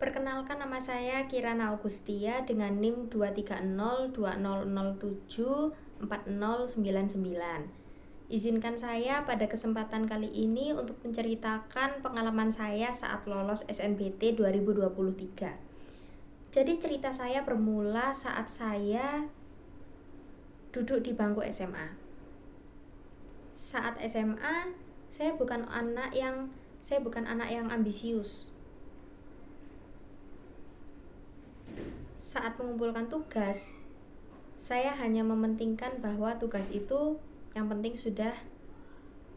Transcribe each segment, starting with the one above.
Perkenalkan, nama saya Kirana Augustia dengan NIM 23020074099. Izinkan saya pada kesempatan kali ini untuk menceritakan pengalaman saya saat lolos SNBT 2023. Jadi cerita saya bermula saat saya duduk di bangku SMA. Saat SMA, saya bukan anak yang ambisius. Saat mengumpulkan tugas, saya hanya mementingkan bahwa tugas itu yang penting sudah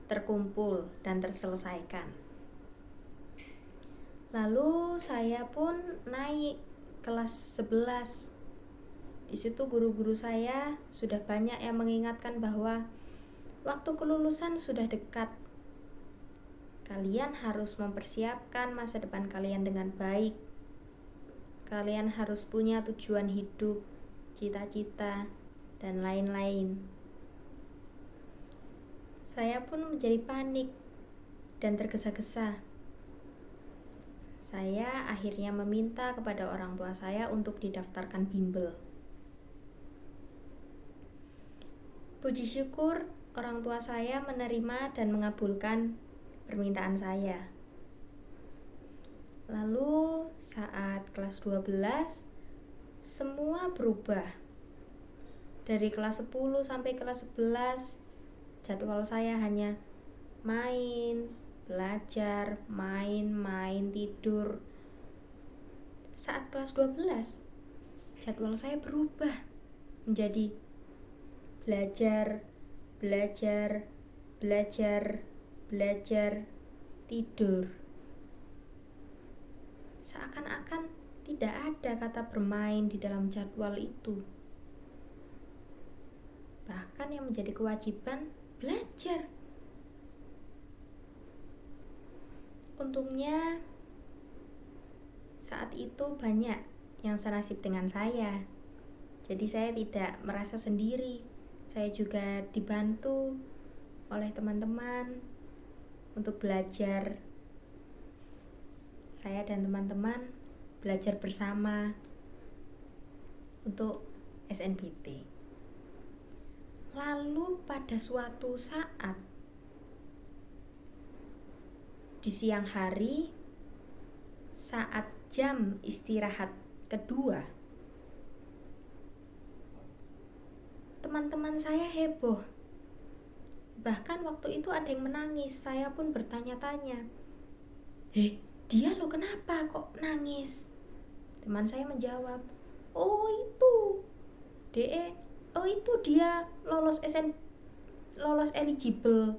terkumpul dan terselesaikan. Lalu saya pun naik kelas 11. Di situ guru-guru saya sudah banyak yang mengingatkan bahwa waktu kelulusan sudah dekat. Kalian harus mempersiapkan masa depan kalian dengan baik. Kalian harus punya tujuan hidup, cita-cita, dan lain-lain. Saya pun menjadi panik dan tergesa-gesa. Saya akhirnya meminta kepada orang tua saya untuk didaftarkan bimbel. Puji syukur, orang tua saya menerima dan mengabulkan permintaan saya. Lalu saat kelas 12, semua berubah. Dari kelas 10 sampai kelas 11, jadwal saya hanya main, belajar, main, tidur. Saat kelas 12, jadwal saya berubah menjadi belajar, tidur. Seakan-akan tidak ada kata bermain di dalam jadwal itu. Bahkan yang menjadi kewajiban belajar. Untungnya saat itu banyak yang senasib dengan saya. Jadi saya tidak merasa sendiri. Saya juga dibantu oleh teman-teman untuk belajar. Saya dan teman-teman belajar bersama untuk SNBT. Lalu pada suatu saat di siang hari, saat jam istirahat kedua, teman-teman saya heboh. Bahkan waktu itu ada yang menangis. Saya pun bertanya-tanya, dia lo kenapa kok nangis? Teman saya menjawab, oh itu dia lolos eligible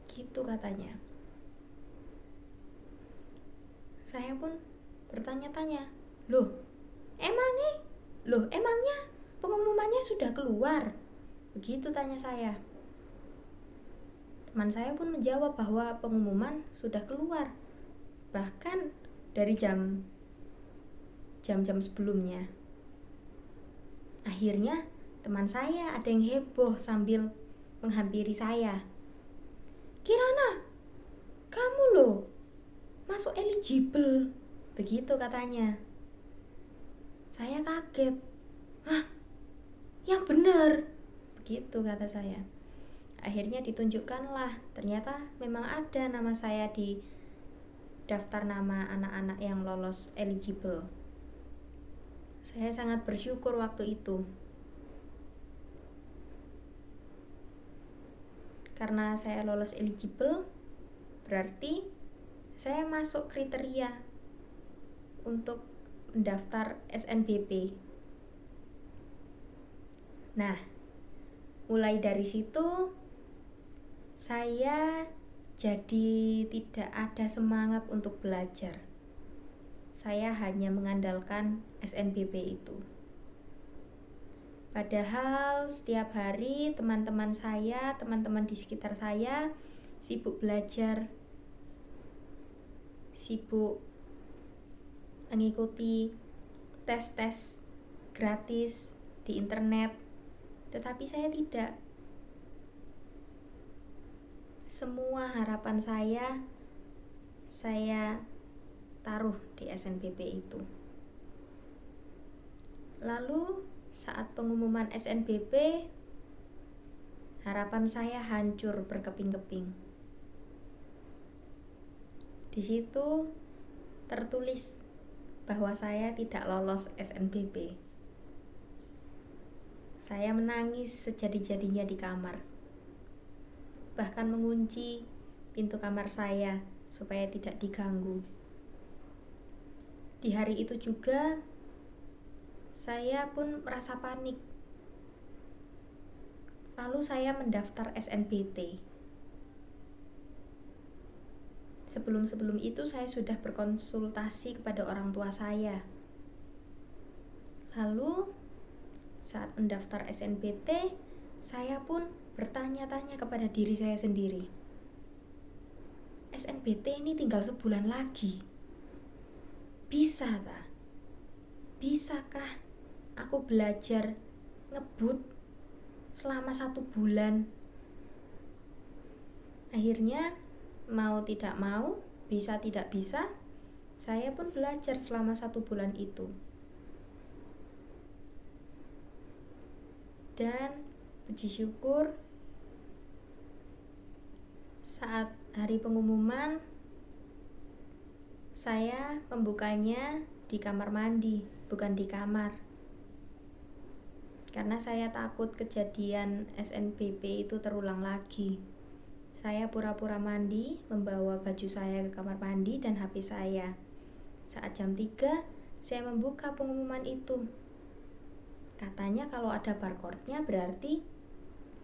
gitu katanya. Saya pun bertanya-tanya, emangnya pengumumannya sudah keluar? Begitu tanya saya. Teman saya pun menjawab bahwa pengumuman sudah keluar, bahkan dari jam sebelumnya. Akhirnya teman saya ada yang heboh sambil menghampiri saya. Kirana, kamu loh masuk eligible, begitu katanya. Saya kaget. Yang benar, begitu kata saya. Akhirnya ditunjukkanlah, ternyata memang ada nama saya di daftar nama anak-anak yang lolos eligible. Saya sangat bersyukur waktu itu. Karena saya lolos eligible, berarti saya masuk kriteria untuk mendaftar SNBP. Nah, mulai dari situ saya jadi tidak ada semangat untuk belajar. Saya hanya mengandalkan SNBP itu. Padahal setiap hari teman-teman di sekitar saya sibuk belajar, sibuk mengikuti tes-tes gratis di internet. Tetapi saya tidak. Semua harapan saya taruh di SNBP itu. Lalu saat pengumuman SNBP, harapan saya hancur berkeping-keping. Di situ tertulis bahwa saya tidak lolos SNBP. Saya menangis sejadi-jadinya di kamar. Bahkan mengunci pintu kamar saya supaya tidak diganggu. Di hari itu juga saya pun merasa panik. Lalu saya mendaftar SNBT. Sebelum itu saya sudah berkonsultasi kepada orang tua saya. Lalu saat mendaftar SNBT, saya pun bertanya-tanya kepada diri saya sendiri. SNBT ini tinggal sebulan lagi. Bisa tak? Bisakah aku belajar ngebut selama 1 bulan? Akhirnya mau tidak mau, bisa tidak bisa, saya pun belajar selama 1 bulan itu. Dan puji syukur saat hari pengumuman, saya membukanya di kamar mandi, bukan di kamar. Karena saya takut kejadian SNBP itu terulang lagi. Saya pura-pura mandi, membawa baju saya ke kamar mandi dan HP saya. Saat jam 3, saya membuka pengumuman itu. Katanya kalau ada barcode-nya berarti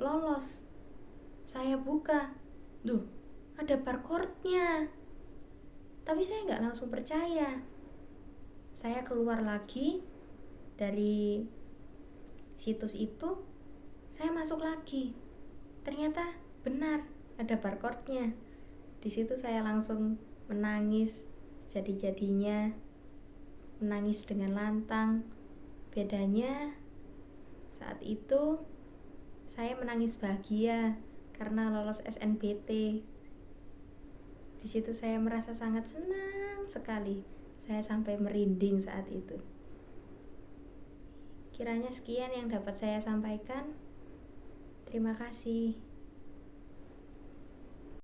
lolos. Saya buka, duh, ada barcode-nya. Tapi saya nggak langsung percaya. Saya keluar lagi dari situs itu, saya masuk lagi. Ternyata benar, ada barcode-nya. Di situ saya langsung menangis jadi-jadinya, menangis dengan lantang. Bedanya saat itu saya menangis bahagia karena lolos SNBT. Di situ saya merasa sangat senang sekali. Saya sampai merinding saat itu. Kiranya sekian yang dapat saya sampaikan. Terima kasih.